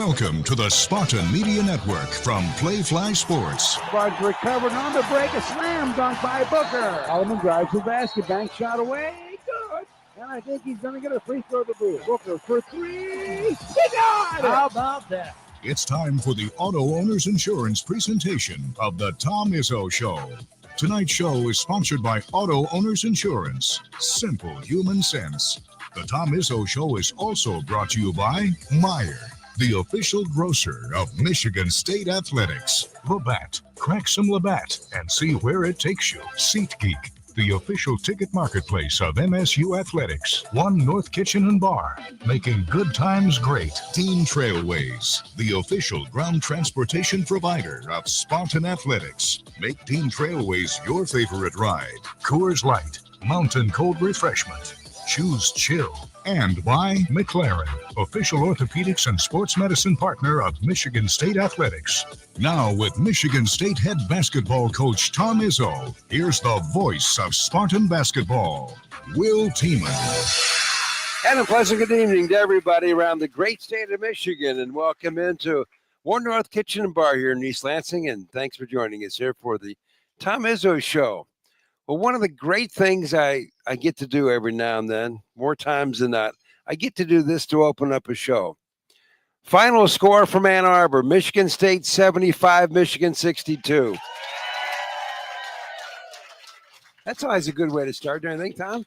Welcome to the Spartan Media Network from Playfly Sports. Spartans recovered on the break. A slam dunk by Booker. Alleman drives the basket. Bank shot away. Good. And I think he's going to get a free throw to boot. Booker for three. He got it. How about that? It's time for the Auto Owners Insurance presentation of the Tom Izzo Show. Tonight's show is sponsored by Auto Owners Insurance. Simple human sense. The Tom Izzo Show is also brought to you by Meijer, the official grocer of Michigan State Athletics. Labatt. Crack some Labatt and see where it takes you. SeatGeek, the official ticket marketplace of MSU Athletics. One North Kitchen and Bar, making good times great. Team Trailways, the official ground transportation provider of Spartan Athletics. Make Team Trailways your favorite ride. Coors Light, mountain cold refreshment. Choose chill. And by McLaren, official orthopedics and sports medicine partner of Michigan State Athletics. Now with Michigan State head basketball coach Tom Izzo, here's the voice of Spartan basketball, Will Tieman. And a pleasant good evening to everybody around the great state of Michigan, and welcome into One North Kitchen and Bar here in East Lansing, and thanks for joining us here for the Tom Izzo Show. Well, one of the great things I get to do every now and then, more times than not, I get to do this to open up a show. Final score from Ann Arbor, Michigan State 75, Michigan 62. That's always a good way to start, don't you think, Tom?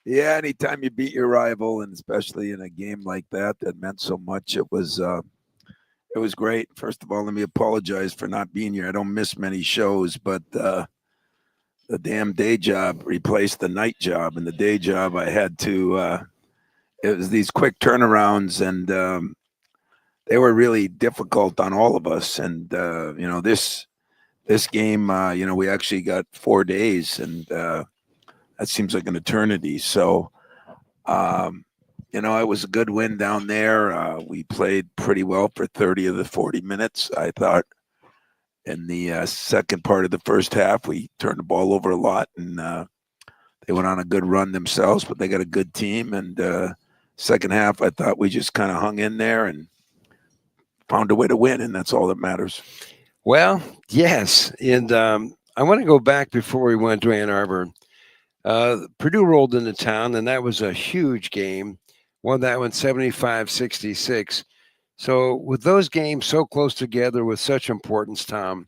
Yeah, anytime you beat your rival, and especially in a game like that meant so much, it was great. First of all, let me apologize for not being here. I don't miss many shows, but the damn day job replaced the night job, and the day job I had to it was these quick turnarounds, and they were really difficult on all of us. And this game, we actually got 4 days, and that seems like an eternity. So it was a good win down there. We played pretty well for 30 of the 40 minutes, I thought. In the second part of the first half, we turned the ball over a lot, and they went on a good run themselves, but they got a good team. And second half, I thought we just kind of hung in there and found a way to win, and that's all that matters. Well, yes, and I want to go back before we went to Ann Arbor. Purdue rolled into town, and that was a huge game. Won that one 75-66. So with those games so close together with such importance, Tom,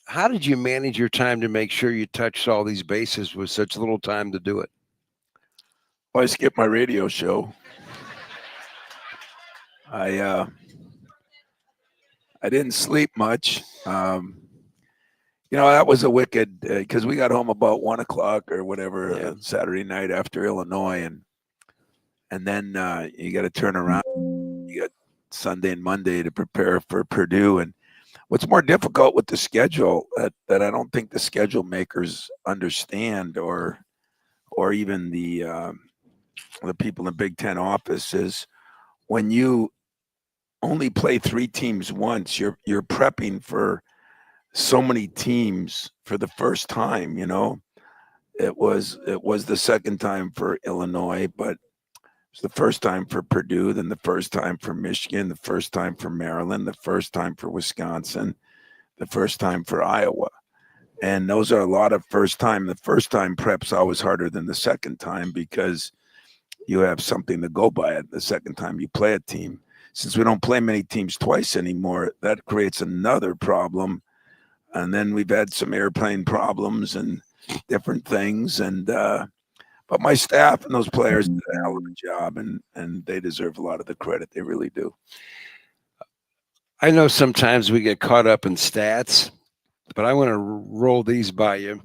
how did you manage your time to make sure you touched all these bases with such little time to do it? Well, I skipped my radio show. I didn't sleep much. That was a wicked, because we got home about 1 o'clock or whatever Saturday night after Illinois, and then you got to turn around. You got Sunday and Monday to prepare for Purdue. And what's more difficult with the schedule that I don't think the schedule makers understand, or even the people in the Big Ten office, is when you only play 3 teams once, you're prepping for so many teams for the first time. It was the second time for Illinois, but it's the first time for Purdue, then the first time for Michigan, the first time for Maryland, the first time for Wisconsin, the first time for Iowa. And those are a lot of first time. The first time prep's always harder than the second time, because you have something to go by it the second time you play a team. Since we don't play many teams twice anymore, that creates another problem. And then we've had some airplane problems and different things. But my staff and those players did a hell of a job, and they deserve a lot of the credit. They really do. I know sometimes we get caught up in stats, but I want to roll these by you.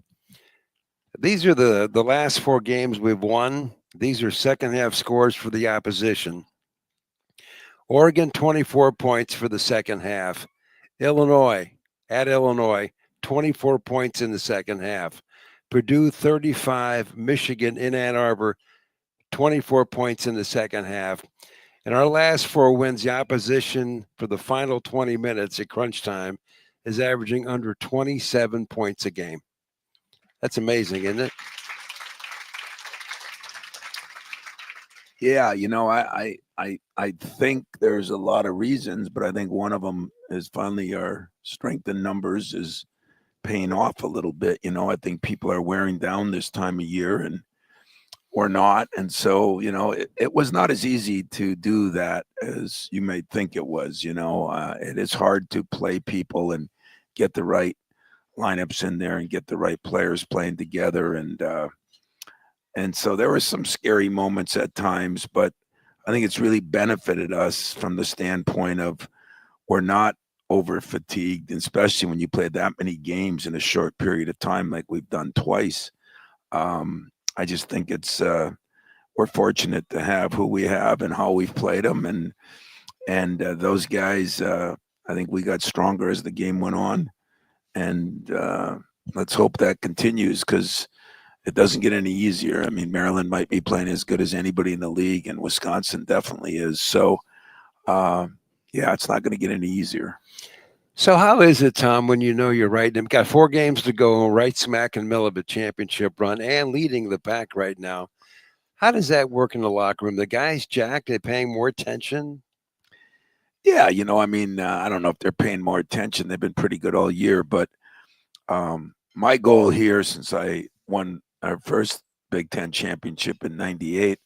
These are the last 4 games we've won. These are second half scores for the opposition. Oregon, 24 points for the second half. Illinois, 24 points in the second half. Purdue 35, Michigan in Ann Arbor 24 points in the second half. In our last 4 wins, the opposition for the final 20 minutes at crunch time is averaging under 27 points a game. That's amazing, isn't it? Yeah, I think there's a lot of reasons, but I think one of them is finally our strength in numbers is paying off a little bit. I think people are wearing down this time of year and we're not. And so, it was not as easy to do that as you may think it was. It is hard to play people and get the right lineups in there and get the right players playing together. And so there were some scary moments at times, but I think it's really benefited us from the standpoint of we're not over fatigued, especially when you play that many games in a short period of time like we've done twice. I just think we're fortunate to have who we have and how we've played them, and those guys. I think we got stronger as the game went on, and let's hope that continues because it doesn't get any easier. I mean, Maryland might be playing as good as anybody in the league, and Wisconsin definitely is. So, it's not going to get any easier. So how is it, Tom, when you know you're right? They've got 4 games to go, right smack in the middle of a championship run and leading the pack right now. How does that work in the locker room? The guys jacked, they're paying more attention? Yeah, I don't know if they're paying more attention. They've been pretty good all year, but my goal here since I won our first Big Ten championship in '98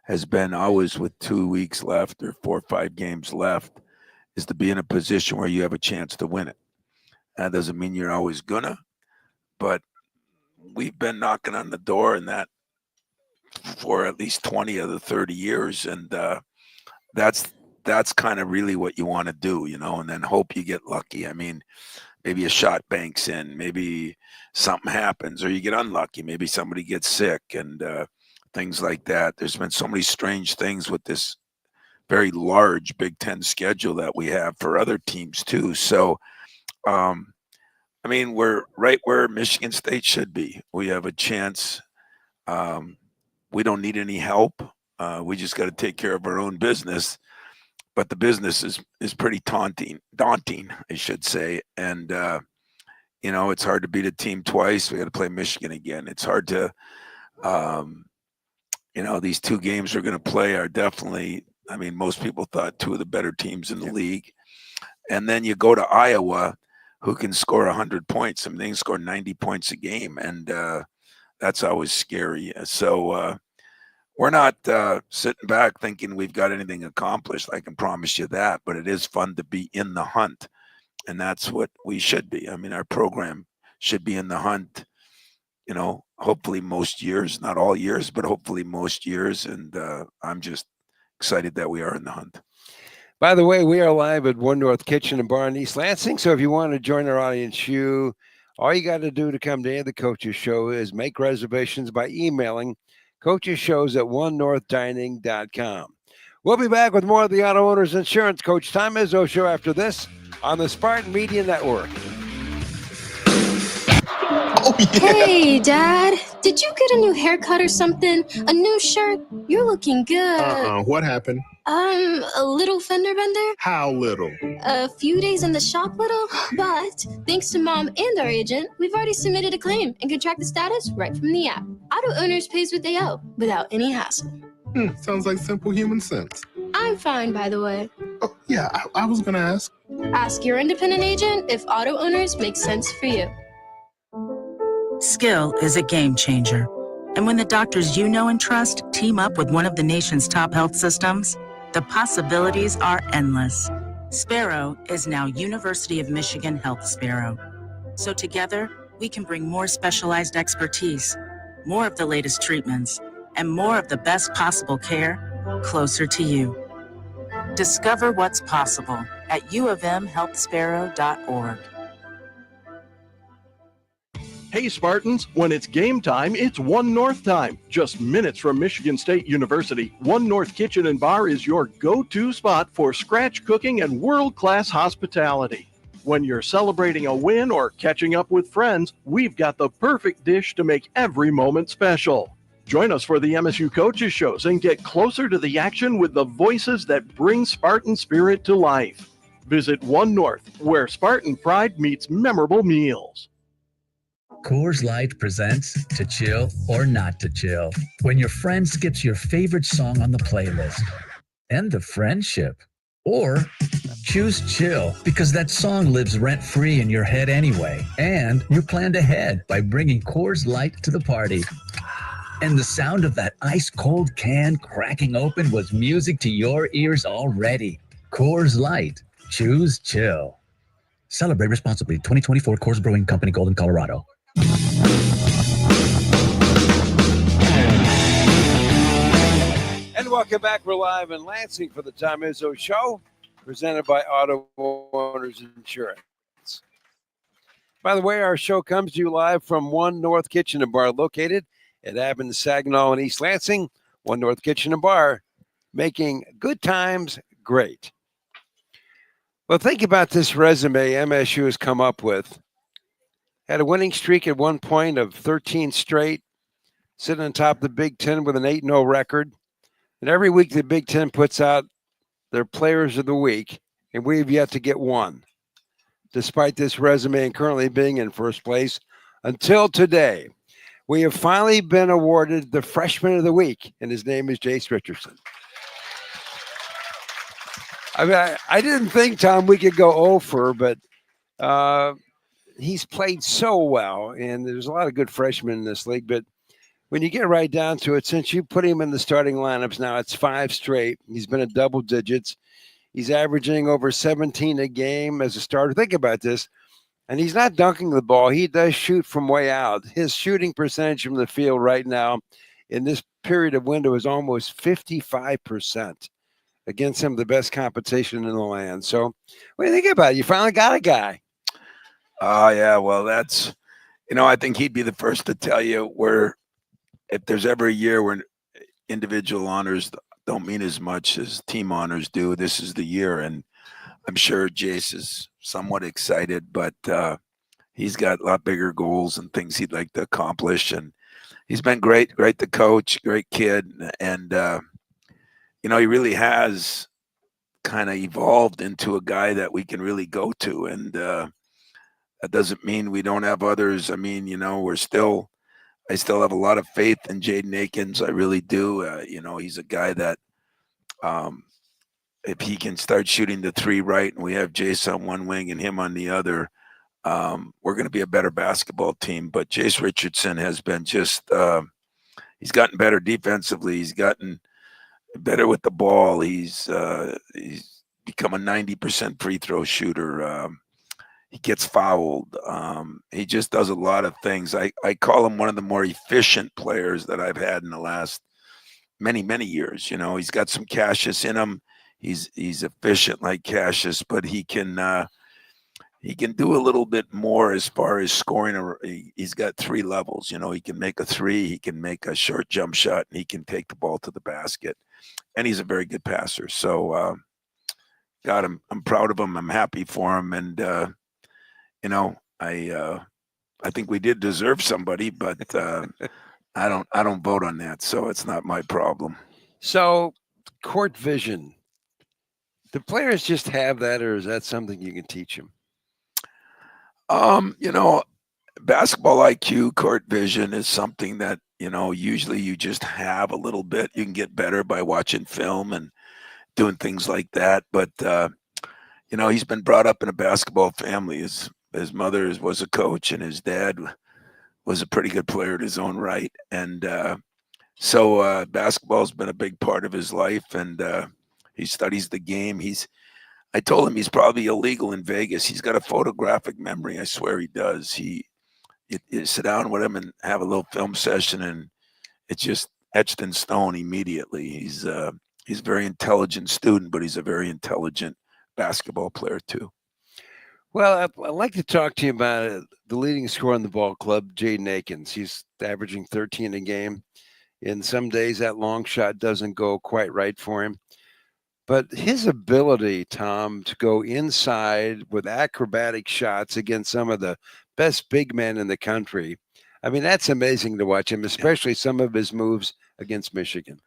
has been always with 2 weeks left or 4 or 5 games left is to be in a position where you have a chance to win it. That doesn't mean you're always gonna, but we've been knocking on the door in that for at least 20 of the 30 years. And that's kind of really what you want to do, and then hope you get lucky. I mean, maybe a shot banks in, maybe something happens, or you get unlucky. Maybe somebody gets sick and things like that. There's been so many strange things with this very large Big Ten schedule that we have for other teams too. So, we're right where Michigan State should be. We have a chance. We don't need any help. We just got to take care of our own business. But the business is pretty daunting, I should say. And, it's hard to beat a team twice. We got to play Michigan again. It's hard to, these 2 games we're going to play are definitely, most people thought 2 of the better teams in the league. And then you go to Iowa, who can score 100 points. They can score 90 points a game. And that's always scary. So we're not sitting back thinking we've got anything accomplished. I can promise you that. But it is fun to be in the hunt. And that's what we should be. Our program should be in the hunt, hopefully most years, not all years, but hopefully most years. And I'm just excited that we are in the hunt. By the way, we are live at One North Kitchen and Bar in East Lansing. So if you want to join our audience, all you got to do to come to any of the coaches' show is make reservations by emailing coachesshows@onenorthdining.com. We'll be back with more of the Auto Owners Insurance Coach Tom Izzo Show after this on the Spartan Media Network. Oh, yeah. Hey, Dad. Did you get a new haircut or something? A new shirt? You're looking good. What happened? A little fender bender? How little? A few days in the shop little? But thanks to Mom and our agent, we've already submitted a claim and can track the status right from the app. Auto Owners pays what they owe without any hassle. Sounds like simple human sense. I'm fine, by the way. Oh, yeah, I was going to ask. Ask your independent agent if Auto Owners makes sense for you. Skill is a game changer. And when the doctors you know and trust team up with one of the nation's top health systems, the possibilities are endless. Sparrow is now University of Michigan Health Sparrow. So together, we can bring more specialized expertise, more of the latest treatments, and more of the best possible care closer to you. Discover what's possible at uofmhealthsparrow.org. Hey Spartans, when it's game time, it's One North time. Just minutes from Michigan State University, One North Kitchen and Bar is your go-to spot for scratch cooking and world-class hospitality. When you're celebrating a win or catching up with friends, we've got the perfect dish to make every moment special. Join us for the MSU Coaches Shows and get closer to the action with the voices that bring Spartan spirit to life. Visit One North, where Spartan pride meets memorable meals. Coors Light presents To Chill or Not to Chill. When your friend skips your favorite song on the playlist. End the friendship. Or choose chill because that song lives rent-free in your head anyway. And you planned ahead by bringing Coors Light to the party. And the sound of that ice-cold can cracking open was music to your ears already. Coors Light. Choose chill. Celebrate responsibly. 2024 Coors Brewing Company, Golden, Colorado. And welcome back. We're live in Lansing for the Tom Izzo Show, presented by Auto Owners Insurance. By the way, our show comes to you live from One North Kitchen and Bar, located at Abbott, Saginaw, and East Lansing. One North Kitchen and Bar, making good times great. Well, think about this resume MSU has come up with. Had a winning streak at one point of 13 straight, sitting on top of the Big Ten with an 8-0 record. And every week the Big Ten puts out their players of the week, and we've yet to get one, despite this resume and currently being in first place until today. We have finally been awarded the freshman of the week, and his name is Jace Richardson. I mean, I didn't think, Tom, we could go over, but he's played so well, and there's a lot of good freshmen in this league. But when you get right down to it, since you put him in the starting lineups now, it's 5 straight. He's been at double digits. He's averaging over 17 a game as a starter. Think about this. And he's not dunking the ball. He does shoot from way out. His shooting percentage from the field right now in this period of window is almost 55%. Against some of the best competition in the land. So what do you think about it? You finally got a guy. Oh, yeah. Well, that's, I think he'd be the first to tell you where if there's ever a year where individual honors don't mean as much as team honors do, this is the year. And I'm sure Jace is somewhat excited, but he's got a lot bigger goals and things he'd like to accomplish. And he's been great to coach, great kid. And, he really has kind of evolved into a guy that we can really go to. And that doesn't mean we don't have others. I mean, I still have a lot of faith in Jaden Akins. I really do. He's a guy that if he can start shooting the 3 right and we have Jace on one wing and him on the other, we're going to be a better basketball team. But Jace Richardson has been just he's gotten better defensively. He's gotten better with the ball. He's become a 90% free throw shooter. He gets fouled. He just does a lot of things. I call him one of the more efficient players that I've had in the last many, many years. He's got some Cassius in him. He's efficient like Cassius, but he can do a little bit more as far as scoring. He's got 3 levels. He can make a 3, he can make a short jump shot, and he can take the ball to the basket. And he's a very good passer. So, God, I'm proud of him. I'm happy for him. And, I think we did deserve somebody, but I don't vote on that. So it's not my problem. So court vision, do players just have that, or is that something you can teach them? Basketball IQ, court vision is something that, usually you just have a little bit. You can get better by watching film and doing things like that. But, he's been brought up in a basketball family. His mother was a coach and his dad was a pretty good player in his own right. And so basketball's been a big part of his life, and he studies the game. I told him he's probably illegal in Vegas. He's got a photographic memory. I swear he does. You sit down with him and have a little film session, and it's just etched in stone immediately. He's a very intelligent student, but he's a very intelligent basketball player too. Well, I'd like to talk to you about the leading scorer on the ball club, Jaden Akins. He's averaging 13 a game. In some days, that long shot doesn't go quite right for him. But his ability, Tom, to go inside with acrobatic shots against some of the best big men in the country, I mean, that's amazing to watch him, especially some of his moves against Michigan.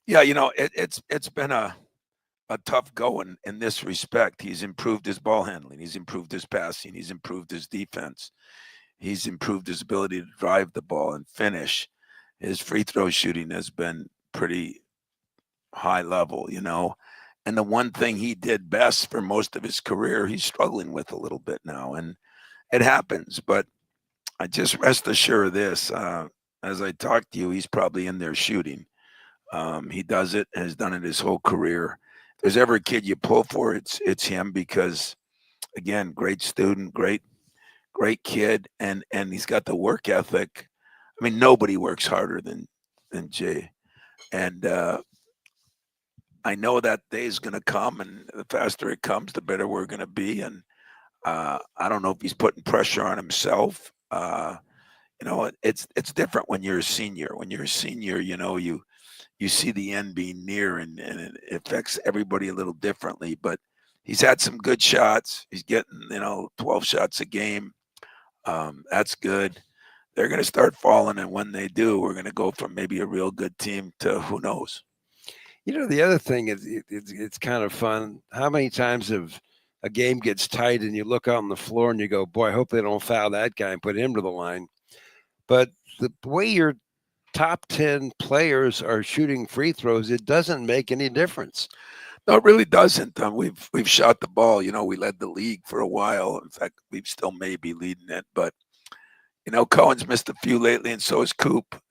Yeah, it's been a tough go in this respect. He's improved his ball handling. He's improved his passing. He's improved his defense. He's improved his ability to drive the ball and finish. His free throw shooting has been pretty high level, And the one thing he did best for most of his career, he's struggling with a little bit now. And it happens. But I just rest assured of this. As I talk to you, he's probably in there shooting. He does it and has done it his whole career. If there's ever a kid you pull for, it's him because, again, great student, great kid, and he's got the work ethic. I mean, nobody works harder than Jay. And I know that day is going to come, and the faster it comes, the better we're going to be. And I don't know if he's putting pressure on himself. It's different when you're a senior. When you're a senior, you see the end being near, and it affects everybody a little differently. But he's had some good shots. He's getting 12 shots a game. That's good. They're going to start falling, and when they do, we're going to go from maybe a real good team to who knows. The other thing is it's kind of fun. How many times have a game gets tight and you look out on the floor and you go, boy, I hope they don't foul that guy and put him to the line. But the way your top 10 players are shooting free throws, it doesn't make any difference. No, it really doesn't. We've shot the ball. We led the league for a while. In fact, we still may be leading it. But, Cohen's missed a few lately, and so is Coop.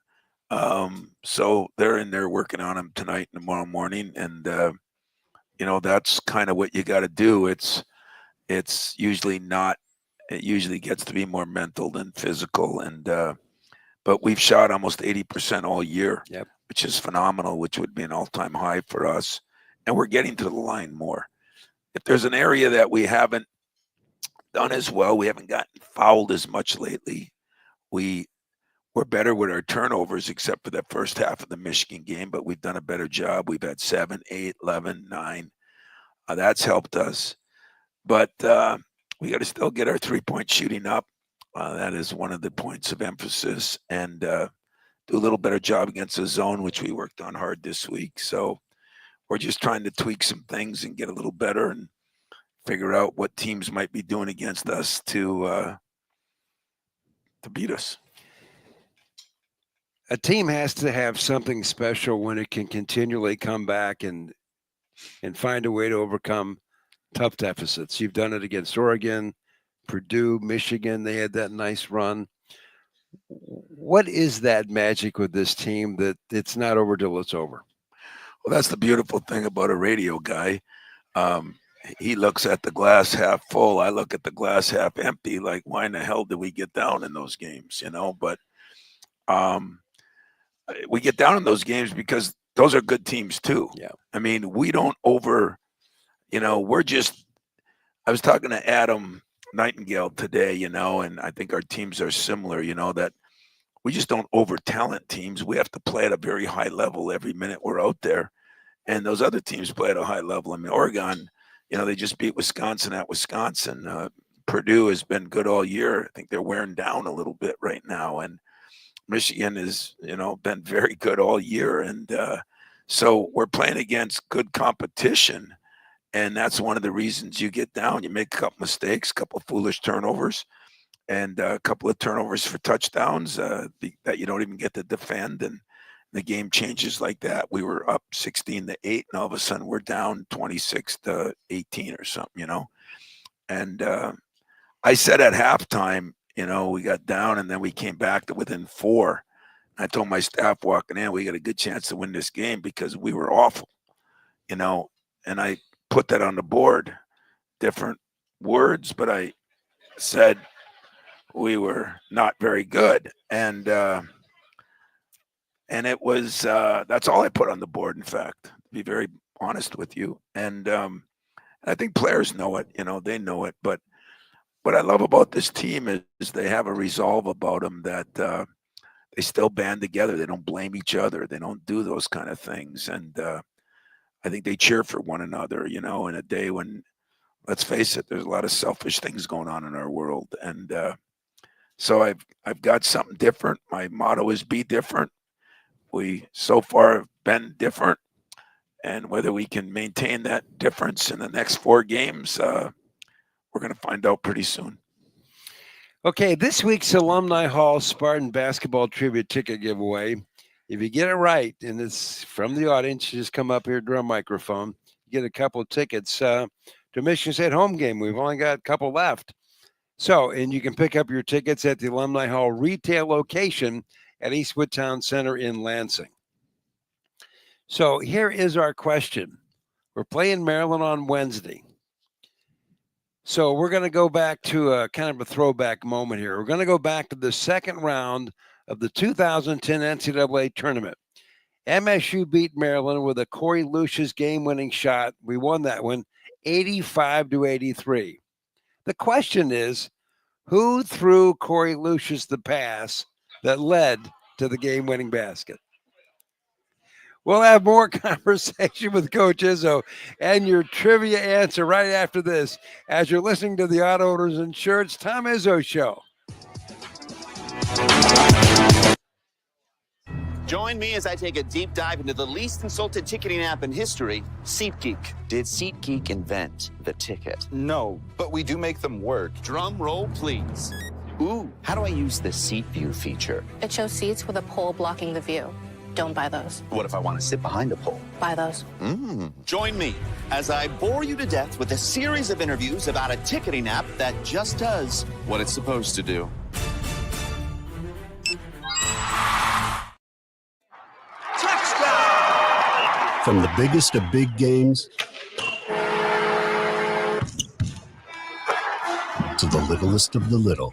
So they're in there working on him tonight and tomorrow morning. And, that's kind of what you got to do. It's usually not. It usually gets to be more mental than physical. And but we've shot almost 80% all year, which is phenomenal, which would be an all-time high for us. And we're getting to the line more. If there's an area that we haven't done as well, we haven't gotten fouled as much lately. We're better with our turnovers, except for the first half of the Michigan game, but we've done a better job. We've had 7, 8, 11, 9. That's helped us. But we got to still get our three-point shooting up. That is one of the points of emphasis, and do a little better job against the zone, which we worked on hard this week. So we're just trying to tweak some things and get a little better and figure out what teams might be doing against us to beat us. A team has to have something special when it can continually come back and find a way to overcome tough deficits. You've done it against Oregon, Purdue, Michigan. They had that nice run. What is that magic with this team that it's not over till it's over? Well, that's the beautiful thing about a radio guy. He looks at the glass half full. I look at the glass half empty. Like, why in the hell did we get down in those games? But we get down in those games because those are good teams too. Yeah. I mean, we don't over, we're just, I was talking to Adam Nightingale today, and I think our teams are similar, that we just don't over talent teams. We have to play at a very high level every minute we're out there. And those other teams play at a high level. I mean, Oregon, they just beat Wisconsin at Wisconsin. Purdue has been good all year. I think they're wearing down a little bit right now. And Michigan has, been very good all year. And so we're playing against good competition. And that's one of the reasons you get down. You make a couple mistakes, a couple of foolish turnovers, and a couple of turnovers for touchdowns that you don't even get to defend. And the game changes like that. We were up 16-8, and all of a sudden we're down 26-18 or something, And I said at halftime, we got down, and then we came back to within 4. I told my staff walking in, we got a good chance to win this game because we were awful, and I put that on the board, different words, but I said we were not very good. And it was, that's all I put on the board, in fact, to be very honest with you. And I think players know it, they know it. But what I love about this team is they have a resolve about them that they still band together. They don't blame each other. They don't do those kind of things. And I think they cheer for one another, in a day when, let's face it, there's a lot of selfish things going on in our world. And so I've got something different. My motto is be different. We so far have been different. And whether we can maintain that difference in the next 4 games, we're going to find out pretty soon. Okay, this week's Alumni Hall Spartan basketball trivia ticket giveaway. If you get it right, and it's from the audience, you just come up here to our microphone. You get a couple of tickets to Michigan State home game. We've only got a couple left. So, and you can pick up your tickets at the Alumni Hall retail location at Eastwood Town Center in Lansing. So here is our question. We're playing Maryland on Wednesday. So we're going to go back to a kind of a throwback moment here. We're going to go back to the second round of the 2010 NCAA tournament. MSU beat Maryland with a Corey Lucius game-winning shot. We won that one 85-83. The question is, who threw Corey Lucius the pass that led to the game-winning basket? We'll have more conversation with Coach Izzo and your trivia answer right after this as you're listening to the Auto Owners Insurance Tom Izzo Show. Join me as I take a deep dive into the least insulted ticketing app in history, SeatGeek. Did SeatGeek invent the ticket? No, but we do make them work. Drum roll, please. Ooh, how do I use the Seat View feature? It shows seats with a pole blocking the view. Don't buy those. What if I want to sit behind a pole? Buy those. Join me as I bore you to death with a series of interviews about a ticketing app that just does what it's supposed to do. From the biggest of big games to the littlest of the little.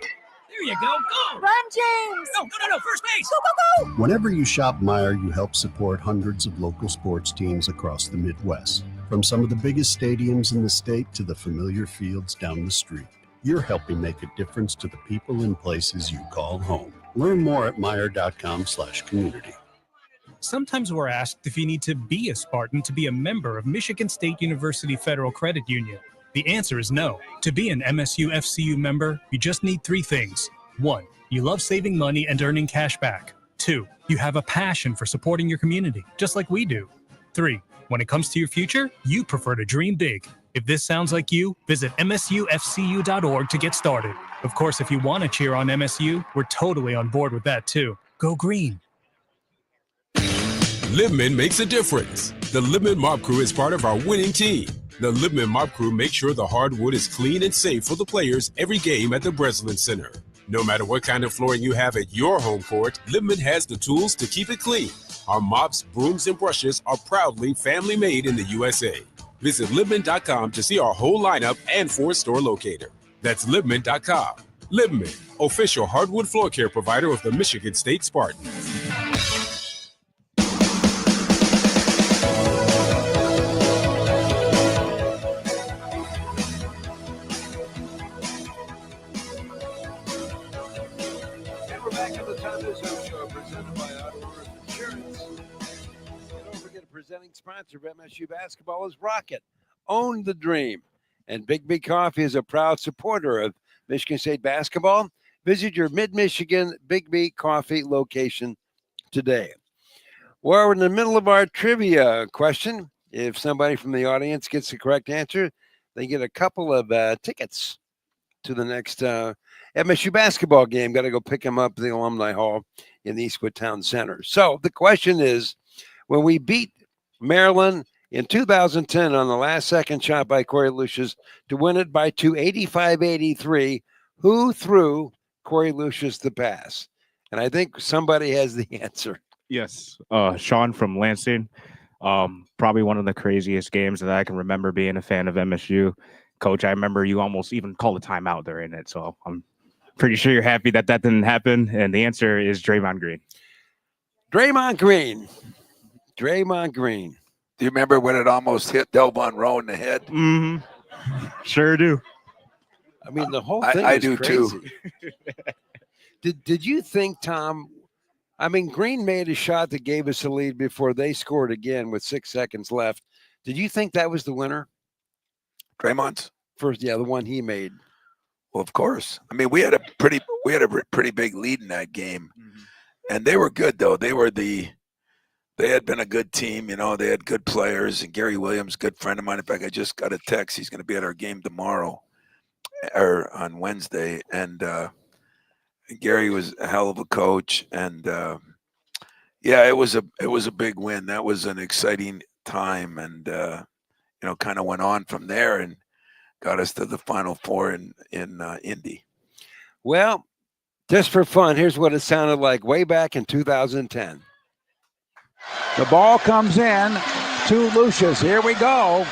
There you go. Go! Run, James! No. First base! Go, go, go! Whenever you shop Meijer, you help support hundreds of local sports teams across the Midwest. From some of the biggest stadiums in the state to the familiar fields down the street. You're helping make a difference to the people and places you call home. Learn more at Meijer.com/community. Sometimes we're asked if you need to be a Spartan to be a member of Michigan State University Federal Credit Union. The answer is no. To be an MSU FCU member, you just need 3 things. 1, you love saving money and earning cash back. 2, you have a passion for supporting your community, just like we do. 3, when it comes to your future, you prefer to dream big. If this sounds like you, visit msufcu.org to get started. Of course, if you want to cheer on MSU, we're totally on board with that too. Go green. Libman makes a difference. The Libman Mop Crew is part of our winning team. The Libman Mop Crew makes sure the hardwood is clean and safe for the players every game at the Breslin Center. No matter what kind of flooring you have at your home court, Libman has the tools to keep it clean. Our mops, brooms, and brushes are proudly family made in the USA. Visit Libman.com to see our whole lineup and 4-store locator. That's Libman.com. Libman, official hardwood floor care provider of the Michigan State Spartans. Presenting sponsor of MSU basketball is Rocket. Own the dream. And Big B Coffee is a proud supporter of Michigan State basketball. Visit your Mid-Michigan Big B Coffee location today. We're in the middle of our trivia question. If somebody from the audience gets the correct answer, they get a couple of tickets to the next MSU basketball game. Got to go pick them up at the Alumni Hall in the Eastwood Town Center. So the question is, when we beat Maryland in 2010 on the last second shot by Corey Lucius to win it by 85-83, who threw Corey Lucius the pass? And I think somebody has the answer. Yes, Sean from Lansing. Probably one of the craziest games that I can remember being a fan of MSU. Coach, I remember you almost even called a timeout during it. So I'm pretty sure you're happy that didn't happen. And the answer is Draymond Green. Draymond Green. Draymond Green. Do you remember when it almost hit Delvon Rowe in the head? Mm-hmm. Sure do. I mean, the whole thing I is do crazy. Too. Did you think, Tom? I mean, Green made a shot that gave us a lead before they scored again with 6 seconds left. Did you think that was the winner? Draymond's first, yeah, the one he made. Well, of course. I mean, we had a pretty big lead in that game, and they were good though. They had been a good team, you know. They had good players, and Gary Williams, good friend of mine. In fact, I just got a text. He's going to be at our game tomorrow or on Wednesday, and Gary was a hell of a coach, and yeah, it was a big win. That was an exciting time, and kind of went on from there and got us to the Final Four in Indy. Well, just for fun, here's what it sounded like way back in 2010. The ball comes in to Lucius. Here we go.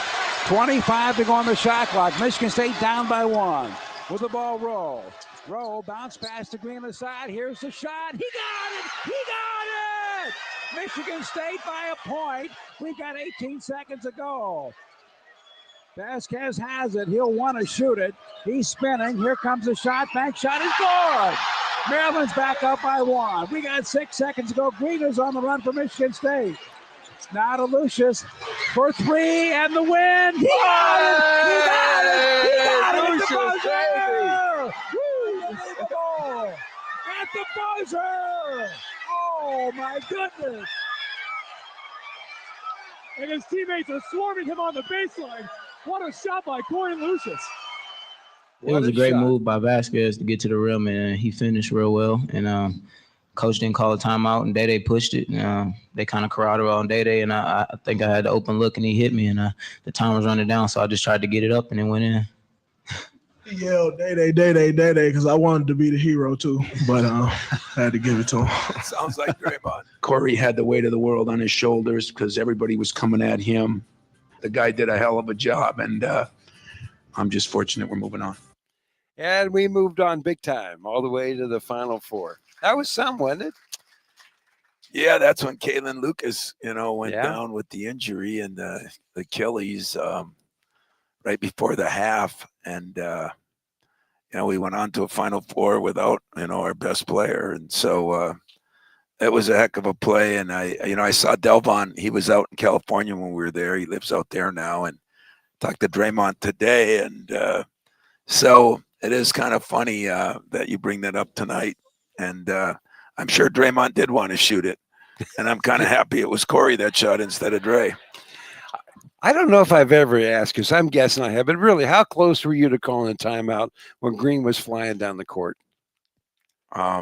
25 to go on the shot clock. Michigan State down by 1. With the ball roll. Roll, bounce pass to Green on the side. Here's the shot. He got it! He got it! Michigan State by a point. We've got 18 seconds to go. Vasquez has it. He'll want to shoot it. He's spinning. Here comes the shot. Bank shot is good. Maryland's back up by 1. We got 6 seconds to go. Green is on the run for Michigan State. Now to Lucius for 3 and the win. He got it! He got it! He got it! Lucius, baby! Woo! At the buzzer! Oh my goodness! And his teammates are swarming him on the baseline. What a shot by Corey Lucius. It was a great move by Vasquez to get to the rim, and he finished real well. And coach didn't call a timeout, and Day pushed it. They kind of corralled on Day, and I think I had the open look, and he hit me, and the time was running down, so I just tried to get it up, and it went in. He yelled Day, because I wanted to be the hero too, but I had to give it to him. Sounds like Draymond. Corey had the weight of the world on his shoulders because everybody was coming at him. The guy did a hell of a job, and I'm just fortunate we're moving on. And we moved on big time, all the way to the Final Four. That was some, wasn't it? Yeah, that's when Kalen Lucas, went down with the injury and the Achilles right before the half. And, we went on to a Final Four without, our best player. And so it was a heck of a play. And I saw Delvon. He was out in California when we were there. He lives out there now. And talked to Draymond today. And so it is kind of funny that you bring that up tonight. And I'm sure Draymond did want to shoot it. And I'm kind of happy it was Corey that shot instead of Dre. I don't know if I've ever asked you, so I'm guessing I have. But really, how close were you to calling a timeout when Green was flying down the court? I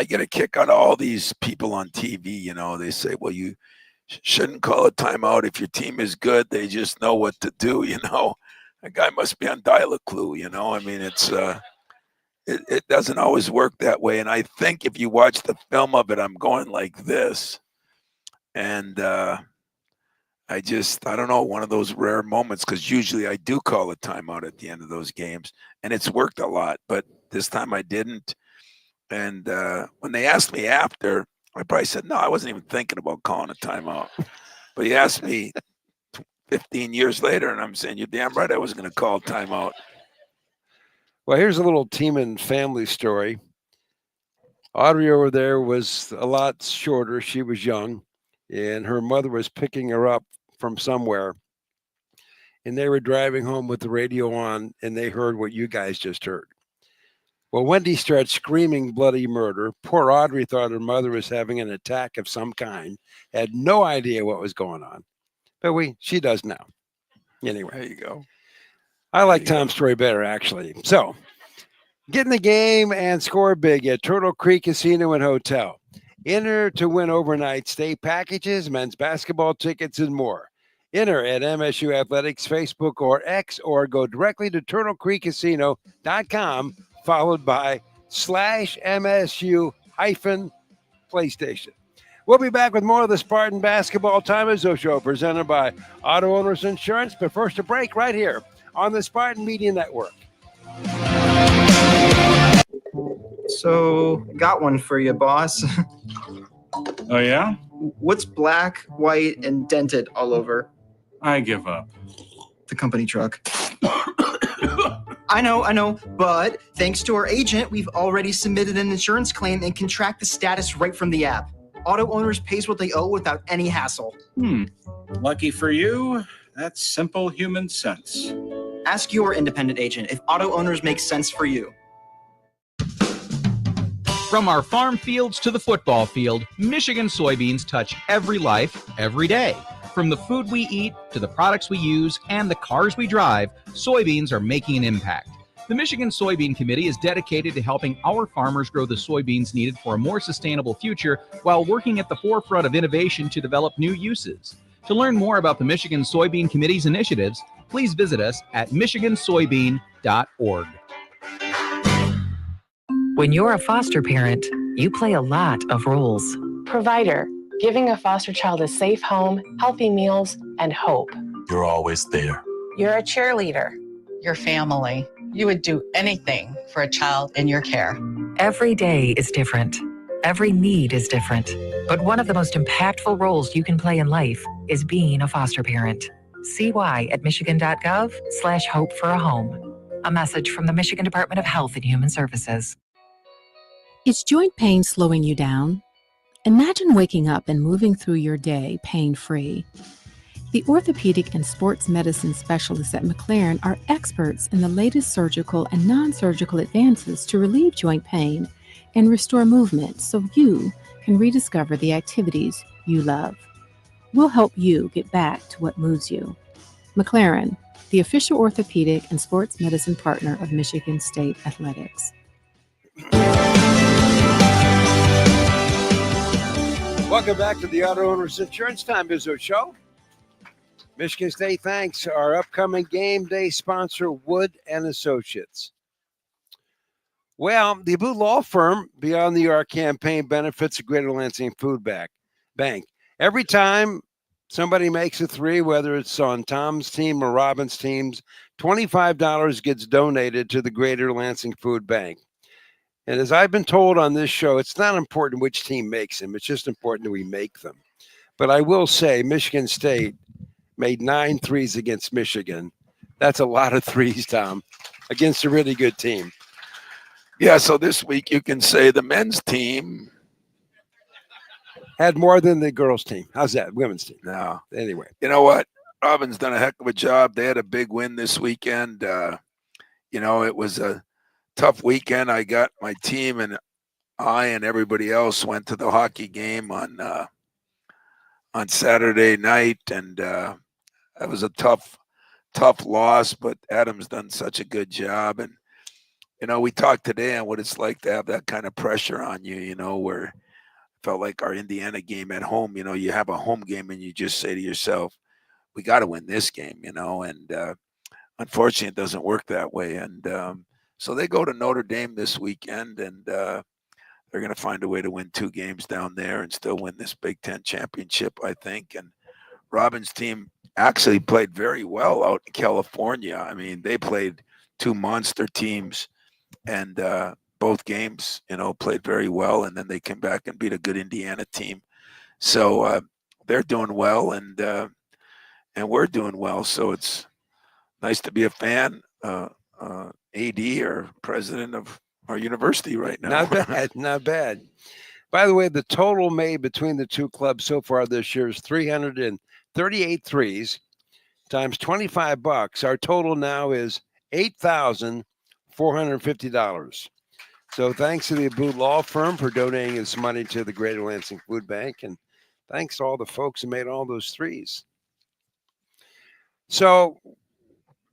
get a kick out of all these people on TV. They say, well, you shouldn't call a timeout if your team is good. They just know what to do, That guy must be on dial-a-clue, it's it doesn't always work that way. And I think if you watch the film of it, I'm going like this. And I don't know, one of those rare moments, because usually I do call a timeout at the end of those games, and it's worked a lot, but this time I didn't. And when they asked me after, I probably said, no, I wasn't even thinking about calling a timeout. But he asked me 15 years later, and I'm saying, you're damn right I was going to call a timeout. Well, here's a little Tieman family story. Audrey over there was a lot shorter. She was young, and her mother was picking her up from somewhere. And they were driving home with the radio on, and they heard what you guys just heard. Well, Wendy starts screaming bloody murder. Poor Audrey thought her mother was having an attack of some kind, had no idea what was going on. But she does now. Anyway, there you go. I like Tom's story better, actually. So, get in the game and score big at Turtle Creek Casino and Hotel. Enter to win overnight stay packages, men's basketball tickets, and more. Enter at MSU Athletics Facebook or X, or go directly to turtlecreekcasino.com, followed by /MSU-PlayStation. We'll be back with more of the Spartan Basketball Time Izzo Show, presented by Auto Owners Insurance. But first, a break right here on the Spartan Media Network. So, got one for you, boss. Oh, yeah? What's black, white, and dented all over? I give up. The company truck. I know, but thanks to our agent, we've already submitted an insurance claim and can track the status right from the app. Auto Owners pays what they owe without any hassle. Lucky for you, that's simple human sense. Ask your independent agent if Auto Owners makes sense for you. From our farm fields to the football field, Michigan soybeans touch every life, every day. From the food we eat to the products we use and the cars we drive, soybeans are making an impact. The Michigan Soybean Committee is dedicated to helping our farmers grow the soybeans needed for a more sustainable future while working at the forefront of innovation to develop new uses. To learn more about the Michigan Soybean Committee's initiatives, please visit us at michigansoybean.org. When you're a foster parent, you play a lot of roles. Provider, giving a foster child a safe home, healthy meals, and hope. You're always there. You're a cheerleader. Your family. You would do anything for a child in your care. Every day is different. Every need is different. But one of the most impactful roles you can play in life is being a foster parent. See why at michigan.gov/hope for a home. A message from the Michigan Department of Health and Human Services. Is joint pain slowing you down? Imagine waking up and moving through your day pain-free. The orthopedic and sports medicine specialists at McLaren are experts in the latest surgical and non-surgical advances to relieve joint pain and restore movement so you can rediscover the activities you love. We'll help you get back to what moves you. McLaren, the official orthopedic and sports medicine partner of Michigan State Athletics. Welcome back to the Auto Owners Insurance Time Izzo Show. Michigan State thanks our upcoming game day sponsor, Wood & Associates. Well, the Abu Law Firm Beyond the Arc campaign benefits the Greater Lansing Food Bank. Every time somebody makes a three, whether it's on Tom's team or Robin's teams, $25 gets donated to the Greater Lansing Food Bank. And as I've been told on this show, it's not important which team makes them. It's just important that we make them. But I will say Michigan State made 9 threes against Michigan. That's a lot of threes, Tom, against a really good team. Yeah, so this week you can say the men's team had more than the girls' team. How's that? Women's team. No. Anyway. You know what? Robin's done a heck of a job. They had a big win this weekend. It was a tough weekend. I got my team and I and everybody else went to the hockey game on Saturday night, and that was a tough loss, but Adam's done such a good job. And, we talked today on what it's like to have that kind of pressure on you, where it felt like our Indiana game at home, you have a home game and you just say to yourself, we got to win this game, and unfortunately it doesn't work that way. And so they go to Notre Dame this weekend, and they're going to find a way to win 2 games down there and still win this Big Ten championship, I think. And Robin's team actually played very well out in California. I mean, they played 2 monster teams, and both games, played very well. And then they came back and beat a good Indiana team. So they're doing well, and we're doing well. So it's nice to be a fan, AD or president of our university right now. Not bad. By the way, the total made between the two clubs so far this year is 338 threes times $25. Our total now is $8,450. So thanks to the Abu Law Firm for donating this money to the Greater Lansing Food Bank, and thanks to all the folks who made all those threes. So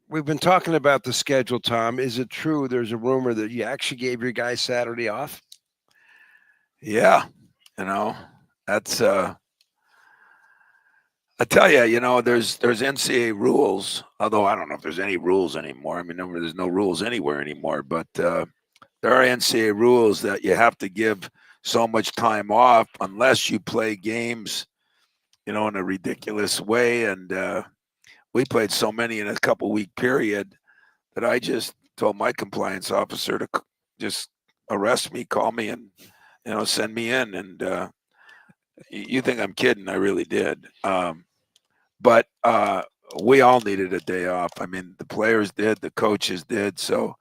we've been talking about the schedule, Tom. Is it true there's a rumor that you actually gave your guys Saturday off? Yeah, that's I tell you, there's NCAA rules, although I don't know if there's any rules anymore. I mean, there's no rules anywhere anymore, but there are NCAA rules that you have to give so much time off unless you play games, in a ridiculous way. And we played so many in a couple-week period that I just told my compliance officer to just arrest me, call me, and send me in. And you think I'm kidding? I really did. But we all needed a day off. I mean, the players did, the coaches did. So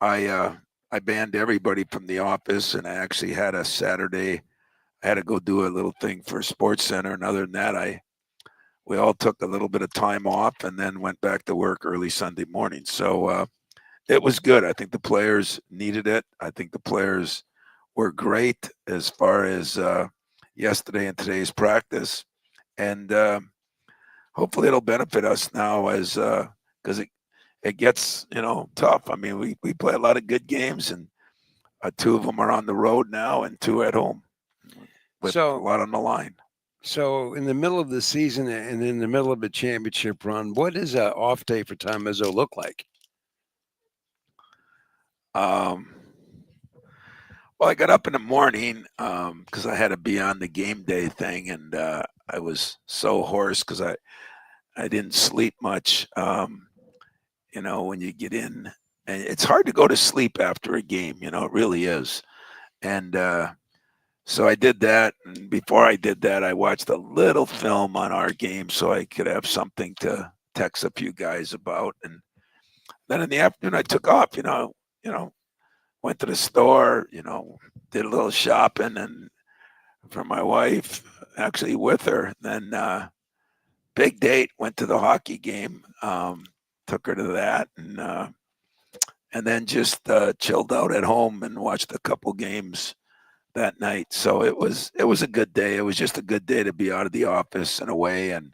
I banned everybody from the office, and I actually had a Saturday. I had to go do a little thing for Sports Center, and other than that, we all took a little bit of time off and then went back to work early Sunday morning. So it was good. I think the players needed it. I think the players were great as far as yesterday and today's practice. And hopefully it'll benefit us now because it it gets, tough. I mean, we play a lot of good games, and 2 of them are on the road now and 2 at home with a lot on the line. So in the middle of the season and in the middle of a championship run, what does an off day for Tom Izzo look like? Well, I got up in the morning because I had to be on the game day thing, and I was so hoarse because I didn't sleep much. When you get in, and it's hard to go to sleep after a game. It really is. And so I did that, and before I did that, I watched a little film on our game so I could have something to text a few guys about. And then in the afternoon, I took off. Went to the store. Did a little shopping, and for my wife, actually with her. Then big date. Went to the hockey game. Took her to that, and then just chilled out at home and watched a couple games that night. So it was a good day. It was just a good day to be out of the office and away, and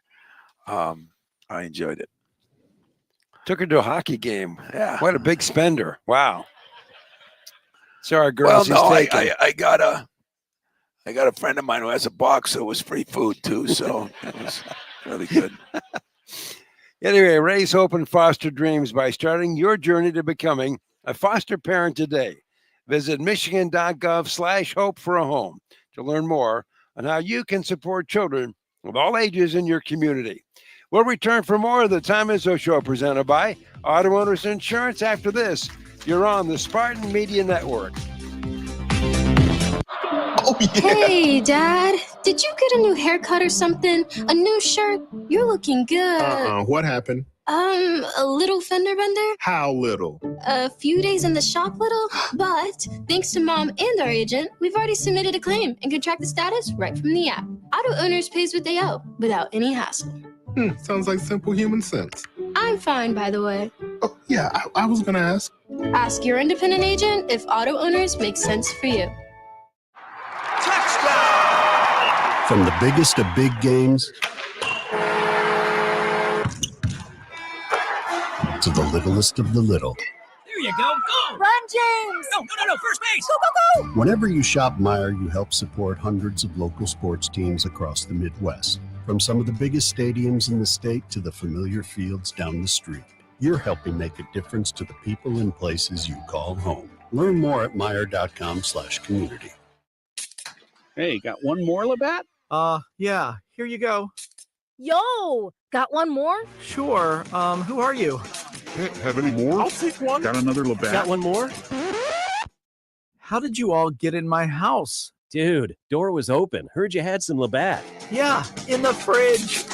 I enjoyed it. Took her to a hockey game. Yeah. What a big spender. Wow. Sorry, girls. Well, no, he's taken. I got a friend of mine who has a box, so it was free food too. So it was really good. Anyway, raise hope and foster dreams by starting your journey to becoming a foster parent today. Visit michigan.gov/hope for a home to learn more on how you can support children of all ages in your community. We'll return for more of the Tom Izzo Show presented by Auto Owners Insurance. After this, you're on the Spartan Media Network. Oh, yeah. Hey, Dad. Did you get a new haircut or something? A new shirt? You're looking good. What happened? A little fender bender? How little? A few days in the shop little, but thanks to Mom and our agent, we've already submitted a claim and can track the status right from the app. Auto Owners pays what they owe without any hassle. Sounds like simple human sense. I'm fine, by the way. Oh, yeah, I was going to ask. Ask your independent agent if Auto Owners makes sense for you. From the biggest of big games to the littlest of the little. There you go. Go! Run, James! No. First base! Go, go, go! Whenever you shop Meijer, you help support hundreds of local sports teams across the Midwest. From some of the biggest stadiums in the state to the familiar fields down the street. You're helping make a difference to the people and places you call home. Learn more at Meijer.com/community. Hey, got one more, Labatt? Yeah, here you go. Yo, got one more? Sure. Who are you? Have any more? I'll take one. Got another Labatt? Got one more? How did you all get in my house? Dude, door was open. Heard you had some Labatt. Yeah, in the fridge.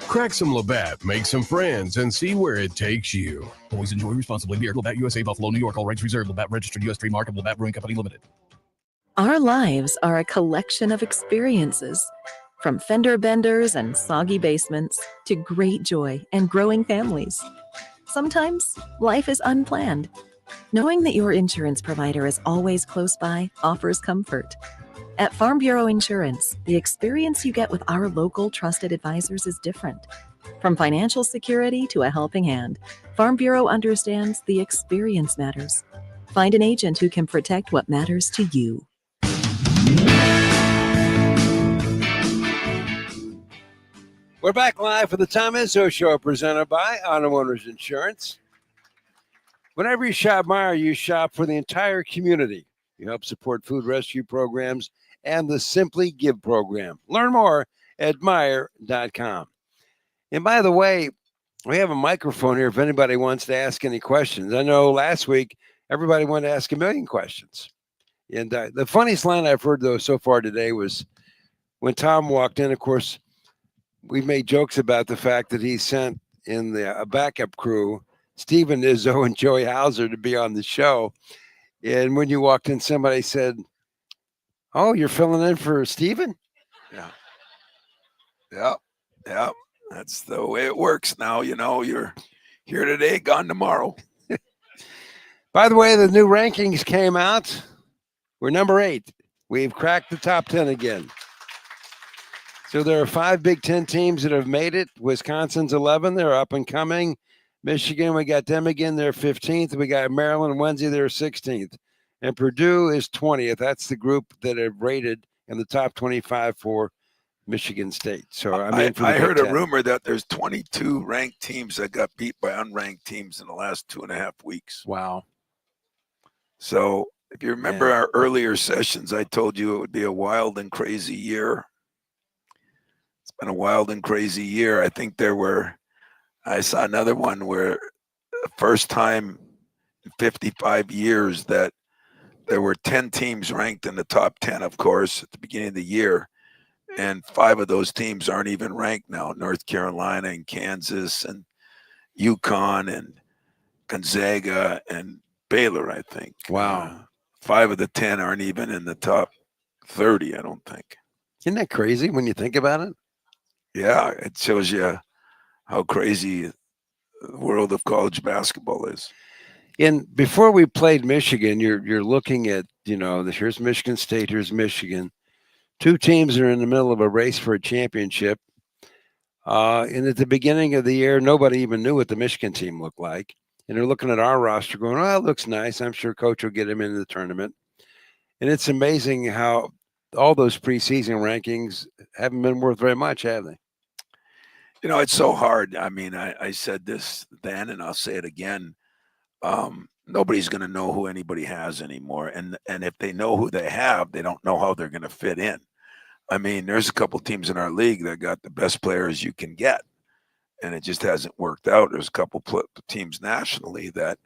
Crack some Labatt, make some friends, and see where it takes you. Always enjoy responsibly. Beer, Labatt USA, Buffalo, New York. All rights reserved. Labatt registered U.S. trademark of Labatt Brewing Company Limited. Our lives are a collection of experiences, from fender benders and soggy basements to great joy and growing families. Sometimes life is unplanned. Knowing that your insurance provider is always close by offers comfort. At Farm Bureau Insurance, the experience you get with our local trusted advisors is different. From financial security to a helping hand, Farm Bureau understands the experience matters. Find an agent who can protect what matters to you. We're back live for the Tom Izzo Show presented by Auto Owners Insurance. Whenever you shop Meijer, you shop for the entire community. You help support food rescue programs and the Simply Give program. Learn more at Meijer.com. And by the way, we have a microphone here if anybody wants to ask any questions. I know last week everybody wanted to ask a million questions. And the funniest line I've heard, though, so far today was when Tom walked in. Of course, we made jokes about the fact that he sent in a backup crew, Stephen Izzo and Joey Hauser, to be on the show. And when you walked in, somebody said, "Oh, you're filling in for Stephen?" Yeah. That's the way it works now. You're here today, gone tomorrow. By the way, the new rankings came out. We're number 8. We've cracked the top 10 again. So there are 5 Big Ten teams that have made it. Wisconsin's 11. They're up and coming. Michigan, we got them again. They're 15th. We got Maryland, Wednesday, they're 16th. And Purdue is 20th. That's the group that are rated in the top 25 for Michigan State. So I heard a rumor that there's 22 ranked teams that got beat by unranked teams in the last 2.5 weeks. Wow. So if you remember our earlier sessions, I told you it would be a wild and crazy year. It's been a wild and crazy year. I think I saw another one where the first time in 55 years that there were 10 teams ranked in the top 10, of course, at the beginning of the year. And 5 of those teams aren't even ranked now. North Carolina and Kansas and UConn and Gonzaga and Baylor, I think. Wow. 5 of the 10 aren't even in the top 30, I don't think. Isn't that crazy when you think about it? Yeah, it shows you how crazy the world of college basketball is. And before we played Michigan, you're looking at, here's Michigan State, here's Michigan. 2 teams are in the middle of a race for a championship. And at the beginning of the year, nobody even knew what the Michigan team looked like. And they're looking at our roster going, oh, it looks nice. I'm sure Coach will get him into the tournament. And it's amazing how all those preseason rankings haven't been worth very much, have they? It's so hard. I mean, I said this then, and I'll say it again. Nobody's going to know who anybody has anymore. And if they know who they have, they don't know how they're going to fit in. I mean, there's a couple teams in our league that got the best players you can get, and it just hasn't worked out. There's a couple teams nationally that,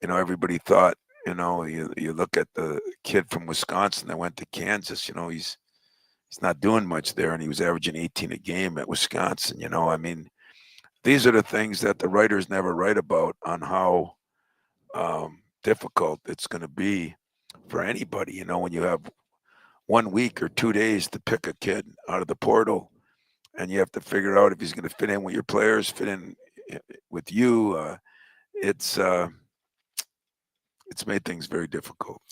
everybody thought, you look at the kid from Wisconsin that went to Kansas, he's not doing much there, and he was averaging 18 a game at Wisconsin. I mean, these are the things that the writers never write about on how difficult it's going to be for anybody, when you have 1 week or 2 days to pick a kid out of the portal, and you have to figure out if he's going to fit in with your players, fit in with you. It's made things very difficult.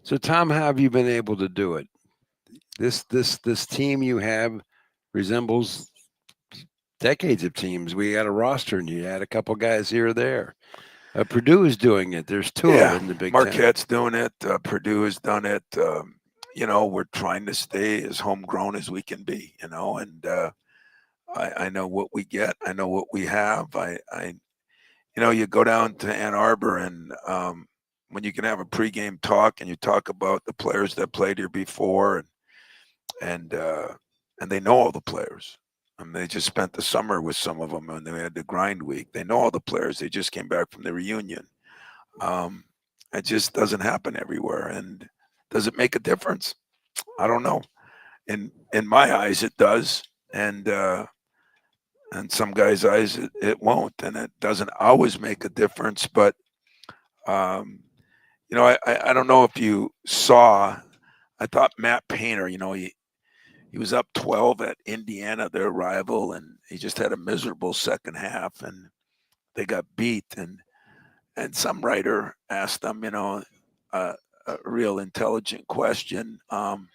So, Tom, how have you been able to do it? This team you have resembles decades of teams. We had a roster, and you had a couple guys here or there. Purdue is doing it. There's 2 of them in the Big Ten. Marquette's doing it. Purdue has done it. We're trying to stay as homegrown as we can be, and I know what we get. I know what we have. You go down to Ann Arbor, and when you can have a pregame talk and you talk about the players that played here before, and they know all the players. I mean, they just spent the summer with some of them, and they had the grind week. They know all the players. They just came back from the reunion. It just doesn't happen everywhere. And does it make a difference? I don't know. In my eyes, it does, and some guys' eyes, it won't. And it doesn't always make a difference. But I don't know if you saw. I thought Matt Painter, he was up 12 at Indiana, their rival, and he just had a miserable second half, and they got beat. And some writer asked them, a real intelligent question. Who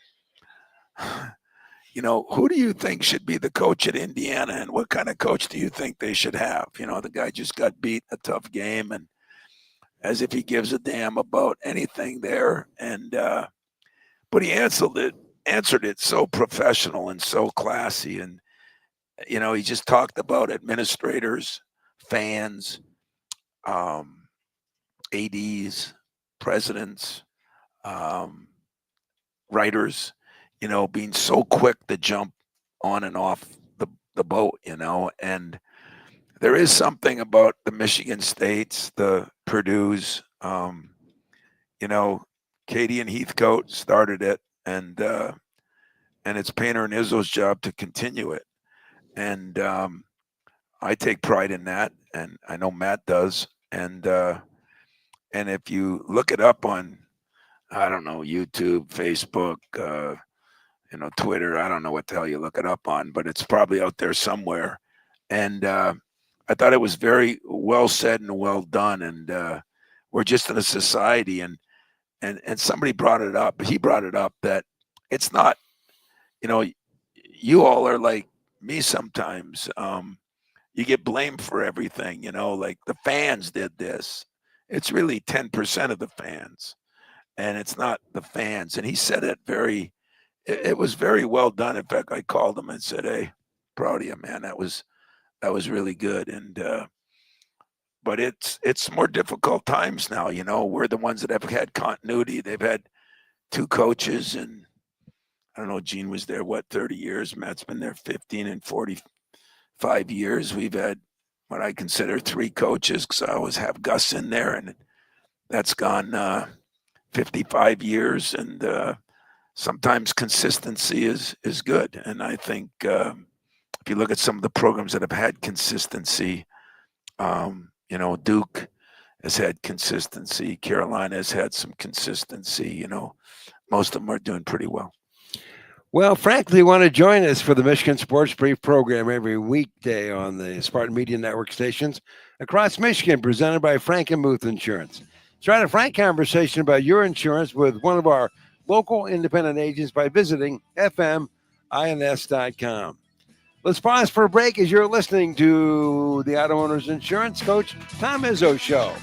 do you think should be the coach at Indiana, and what kind of coach do you think they should have? The guy just got beat a tough game, and as if he gives a damn about anything there. And but he answered it so professional and so classy. And, he just talked about administrators, fans, ADs, presidents, writers, being so quick to jump on and off the boat, and there is something about the Michigan States, the Purdue's, Katie and Heathcote started it, and it's Painter and Izzo's job to continue it. And I take pride in that, and I know Matt does. And if you look it up on, I don't know, YouTube, Facebook, Twitter, I don't know what the hell you look it up on, but it's probably out there somewhere. And I thought it was very well said and well done. And we're just in a society, and somebody brought it up. He brought it up that it's not, you all are like me sometimes. you get blamed for everything, like the fans did this. It's really 10% of the fans, and it's not the fans. And he said it it was very well done. In fact, I called him and said, "Hey, proud of you, man. That was really good." And but it's more difficult times now. We're the ones that have had continuity. They've had two coaches, and I don't know, Gene was there, 30 years? Matt's been there 15 and 45 years. We've had what I consider three coaches, because I always have Gus in there, and that's gone 55 years. And sometimes consistency is good. And I think if you look at some of the programs that have had consistency, Duke has had consistency. Carolina has had some consistency. Most of them are doing pretty well. Well, frankly, you want to join us for the Michigan Sports Brief program every weekday on the Spartan Media Network stations across Michigan, presented by Frank and Muth Insurance. Start a frank conversation about your insurance with one of our local independent agents by visiting fmins.com. Let's pause for a break as you're listening to the Auto Owners Insurance Coach Tom Izzo Show.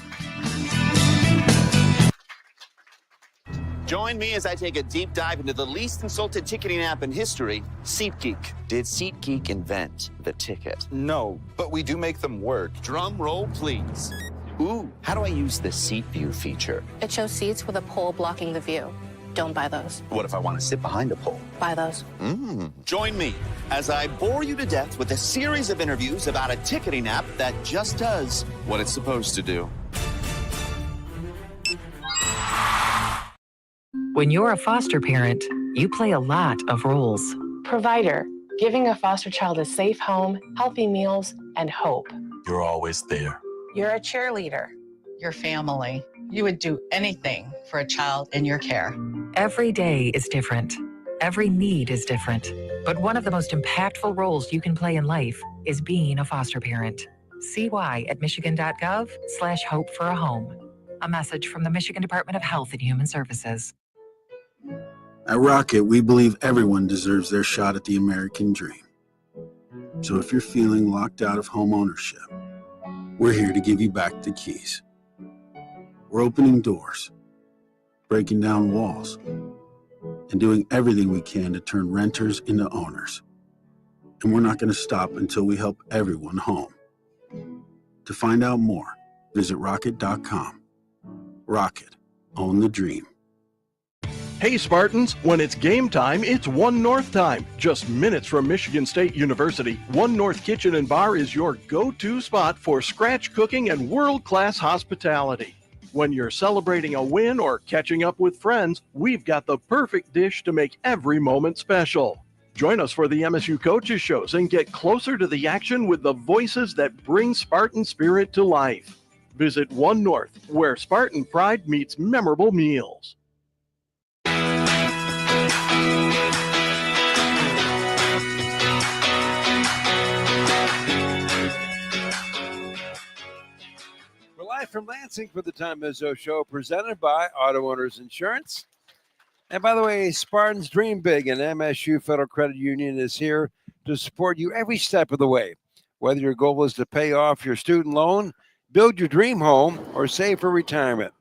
Join me as I take a deep dive into the least consulted ticketing app in history, SeatGeek. Did SeatGeek invent the ticket? No, but we do make them work. Drum roll, please. Ooh, how do I use the Seat View feature? It shows seats with a pole blocking the view. Don't buy those. What if I want to sit behind a pole? Buy those. Join me as I bore you to death with a series of interviews about a ticketing app that just does what it's supposed to do. When you're a foster parent, you play a lot of roles. Provider, giving a foster child a safe home, healthy meals, and hope. You're always there. You're a cheerleader. Your family. You would do anything for a child in your care. Every day is different. Every need is different. But one of the most impactful roles you can play in life is being a foster parent. See why at michigan.gov/hope for a home. A message from the Michigan Department of Health and Human Services. At Rocket, we believe everyone deserves their shot at the American dream. So if you're feeling locked out of home ownership, we're here to give you back the keys. We're opening doors, breaking down walls, and doing everything we can to turn renters into owners. And we're not going to stop until we help everyone home. To find out more, visit rocket.com. Rocket, own the dream. Hey Spartans, when it's game time, it's One North time. Just minutes from Michigan State University, One North Kitchen and Bar is your go-to spot for scratch cooking and world-class hospitality. When you're celebrating a win or catching up with friends, we've got the perfect dish to make every moment special. Join us for the MSU Coaches Shows and get closer to the action with the voices that bring Spartan spirit to life. Visit One North, where Spartan pride meets memorable meals. We're live from Lansing for the Tom Izzo Show, presented by Auto Owners Insurance. And by the way, Spartans Dream Big, and MSU Federal Credit Union is here to support you every step of the way. Whether your goal is to pay off your student loan, build your dream home, or save for retirement,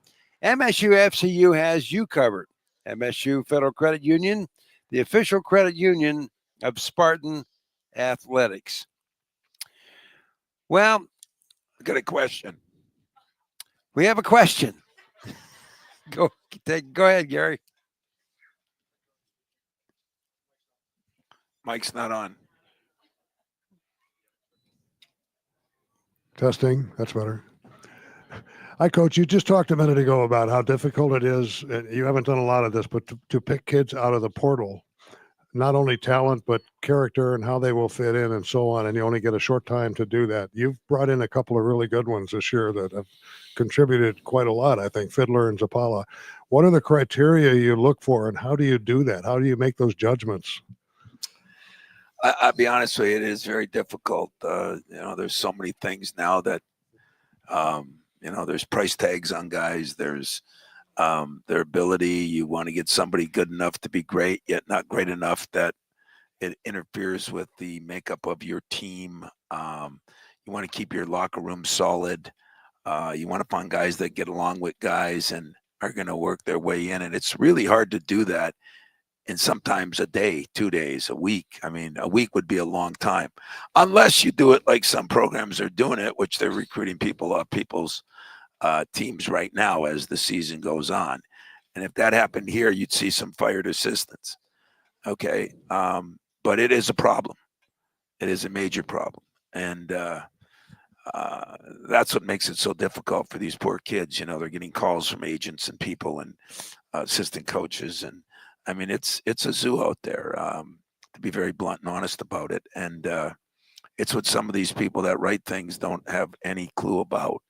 MSU FCU has you covered. MSU Federal Credit Union, the official credit union of Spartan Athletics. Well, I got a question. We have a question. Go ahead, Gary. Mike's not on. Testing. That's better. Hi, Coach. You just talked a minute ago about how difficult it is, and you haven't done a lot of this, but to pick kids out of the portal, not only talent, but character and how they will fit in and so on, and you only get a short time to do that. You've brought in a couple of really good ones this year that have contributed quite a lot, I think, Fiddler and Zapala. What are the criteria you look for, and how do you do that? How do you make those judgments? I'll be honest with you, it is very difficult. There's so many things now that, there's price tags on guys. There's their ability. You want to get somebody good enough to be great, yet not great enough that it interferes with the makeup of your team. You want to keep your locker room solid. You want to find guys that get along with guys and are going to work their way in. And it's really hard to do that in sometimes a day, 2 days, a week. I mean, a week would be a long time, unless you do it like some programs are doing it, which they're recruiting people off people's teams right now as the season goes on. And if that happened here, you'd see some fired assistants. Okay. But it is a problem. It is a major problem. And that's what makes it so difficult for these poor kids. You know, they're getting calls from agents and people and assistant coaches. And I mean, it's a zoo out there, to be very blunt and honest about it. And it's what some of these people that write things don't have any clue about.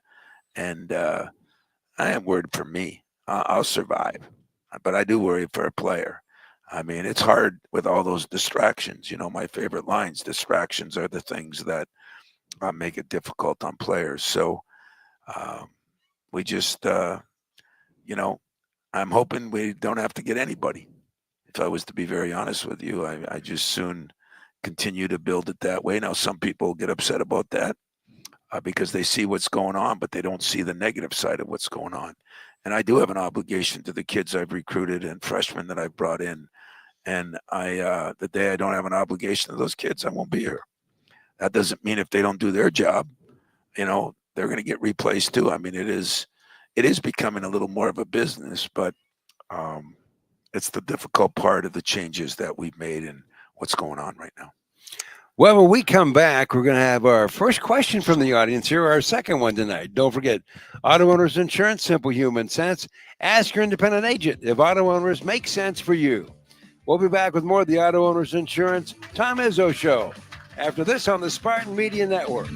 And I am worried for me. I'll survive, but I do worry for a player. I mean, it's hard with all those distractions. You know, my favorite lines, distractions are the things that make it difficult on players. So we just, you know, I'm hoping we don't have to get anybody. If I was to be very honest with you, I just soon continue to build it that way. Now, some people get upset about that because they see what's going on, but they don't see the negative side of what's going on. And I do have an obligation to the kids I've recruited and freshmen that I've brought in. And the day I don't have an obligation to those kids, I won't be here. That doesn't mean if they don't do their job, you know, they're going to get replaced too. I mean, it is becoming a little more of a business, but it's the difficult part of the changes that we've made and what's going on right now. Well, when we come back, we're going to have our first question from the audience here, our second one tonight. Don't forget, Auto Owners Insurance, simple human sense. Ask your independent agent if auto owners make sense for you. We'll be back with more of the Auto Owners Insurance Tom Izzo Show after this on the Spartan Media Network.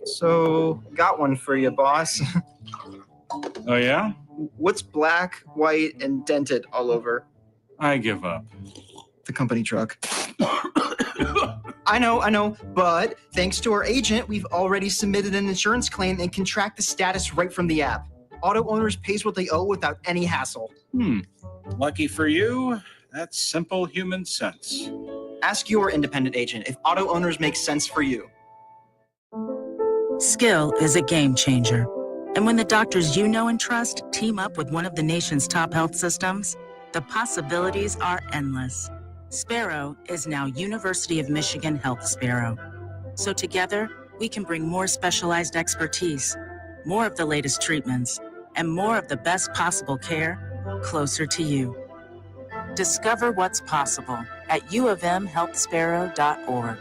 So, got one for you, boss. Oh, yeah? What's black, white, and dented all over? I give up. The company truck. I know, but thanks to our agent, we've already submitted an insurance claim and can track the status right from the app. Auto Owners pays what they owe without any hassle. Lucky for you, that's simple human sense. Ask your independent agent if Auto Owners makes sense for you. Skill is a game changer. And when the doctors you know and trust team up with one of the nation's top health systems, the possibilities are endless. Sparrow is now University of Michigan Health Sparrow. So together, we can bring more specialized expertise, more of the latest treatments, and more of the best possible care closer to you. Discover what's possible at uofmhealthsparrow.org.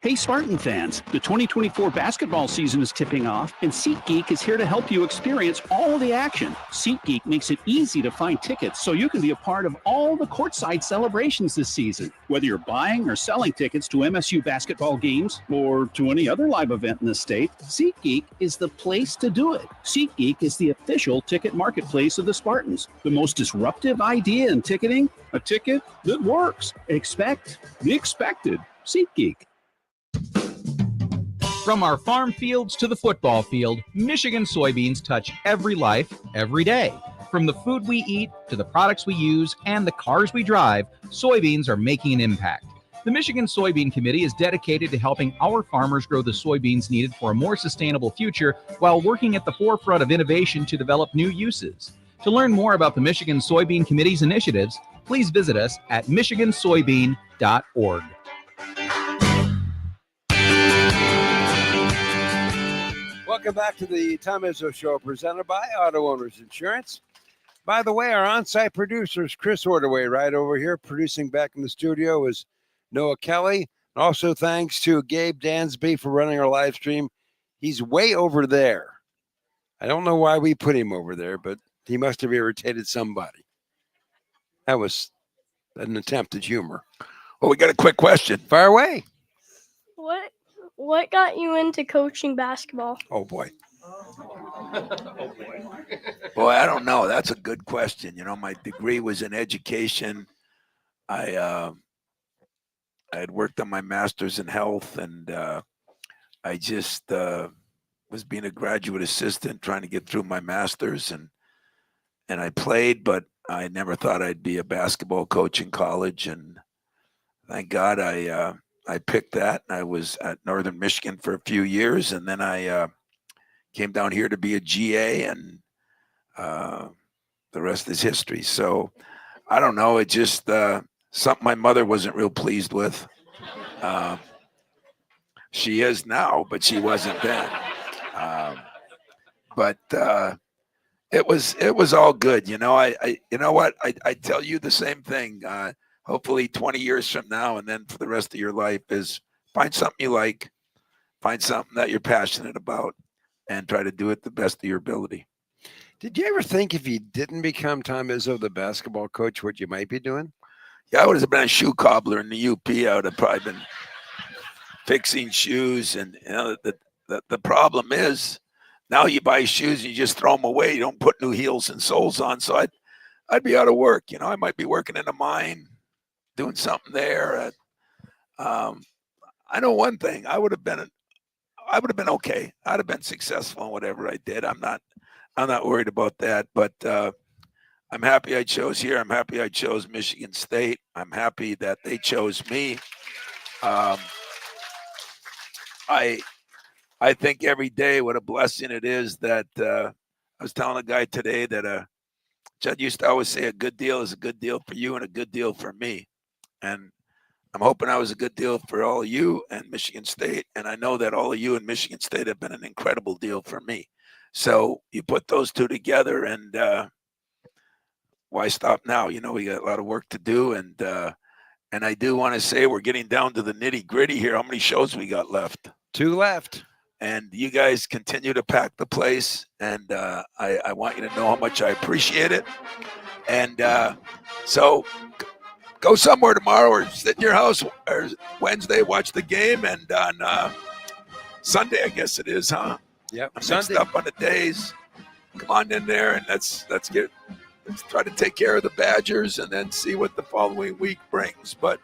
Hey Spartan fans, the 2024 basketball season is tipping off, and SeatGeek is here to help you experience all the action. SeatGeek makes it easy to find tickets so you can be a part of all the courtside celebrations this season. Whether you're buying or selling tickets to MSU basketball games or to any other live event in the state, SeatGeek is the place to do it. SeatGeek is the official ticket marketplace of the Spartans. The most disruptive idea in ticketing, a ticket that works. Expect the expected. SeatGeek. From our farm fields to the football field, Michigan soybeans touch every life, every day. From the food we eat to the products we use and the cars we drive, soybeans are making an impact. The Michigan Soybean Committee is dedicated to helping our farmers grow the soybeans needed for a more sustainable future while working at the forefront of innovation to develop new uses. To learn more about the Michigan Soybean Committee's initiatives, please visit us at michigansoybean.org. Welcome back to the Tom Izzo Show, presented by Auto Owners Insurance. By the way, our on-site producer is Chris Ordaway, right over here. Producing back in the studio is Noah Kelly. Also, thanks to Gabe Dansby for running our live stream. He's way over there. I don't know why we put him over there, but he must have irritated somebody. That was an attempt at humor. Well, we got a quick question. Fire away. What got you into coaching basketball? Oh, boy. Boy, I don't know. That's a good question. You know, my degree was in education. I had worked on my master's in health, and I just was being a graduate assistant trying to get through my master's, and I played, but I never thought I'd be a basketball coach in college, and thank God I picked that. I was at Northern Michigan for a few years, and then I came down here to be a GA, and the rest is history. So I don't know. It just something my mother wasn't real pleased with. She is now, but she wasn't then. But it was all good. You know, I you know what? I tell you the same thing. Hopefully 20 years from now, and then for the rest of your life, is find something you like, find something that you're passionate about, and try to do it the best of your ability. Did you ever think if you didn't become Tom Izzo, the basketball coach, what you might be doing? Yeah, I would have been a shoe cobbler in the UP. I would have probably been fixing shoes. And you know, the problem is now you buy shoes and you just throw them away. You don't put new heels and soles on. So I'd be out of work. You know, I might be working in a mine, doing something there. I know one thing. I would have been okay. I'd have been successful in whatever I did. I'm not worried about that. But I'm happy I chose here. I'm happy I chose Michigan State. I'm happy that they chose me. I think every day what a blessing it is that I was telling a guy today that Judd used to always say a good deal is a good deal for you and a good deal for me. And I'm hoping I was a good deal for all of you and Michigan State. And I know that all of you and Michigan State have been an incredible deal for me. So you put those two together, and why stop now? You know, we got a lot of work to do. And I do want to say we're getting down to the nitty gritty here. How many shows we got left? 2 left. And you guys continue to pack the place. And I want you to know how much I appreciate it. And so go somewhere tomorrow or sit in your house or Wednesday, watch the game. And on Sunday, I guess it is, huh? Yep. I'm mixed up on the days. Come on in there and let's try to take care of the Badgers and then see what the following week brings. But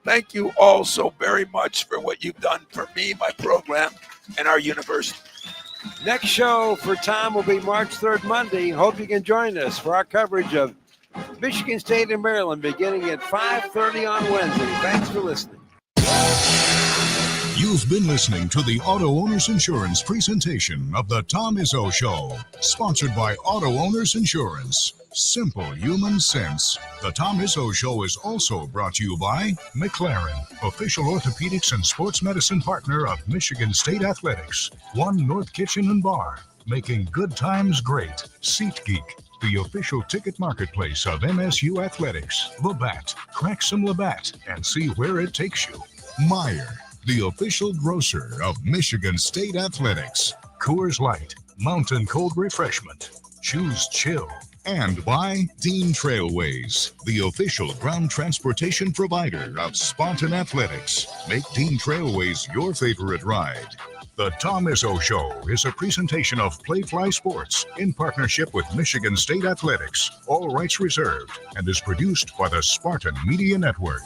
thank you all so very much for what you've done for me, my program, and our university. Next show for Tom will be March 3rd, Monday. Hope you can join us for our coverage of Michigan State and Maryland beginning at 5:30 on Wednesday. Thanks for listening. You've been listening to the Auto Owners Insurance presentation of the Tom Izzo Show, sponsored by Auto Owners Insurance. Simple human sense. The Tom Izzo Show is also brought to you by McLaren, official orthopedics and sports medicine partner of Michigan State Athletics. One North Kitchen and Bar, making good times great. SeatGeek, the official ticket marketplace of MSU Athletics. Labatt, crack some Labatt and see where it takes you. Meyer, the official grocer of Michigan State Athletics. Coors Light, mountain cold refreshment. Choose chill. And by Dean Trailways, the official ground transportation provider of Spartan Athletics. Make Dean Trailways your favorite ride. The Tom Izzo Show is a presentation of Playfly Sports in partnership with Michigan State Athletics. All rights reserved, and is produced by the Spartan Media Network.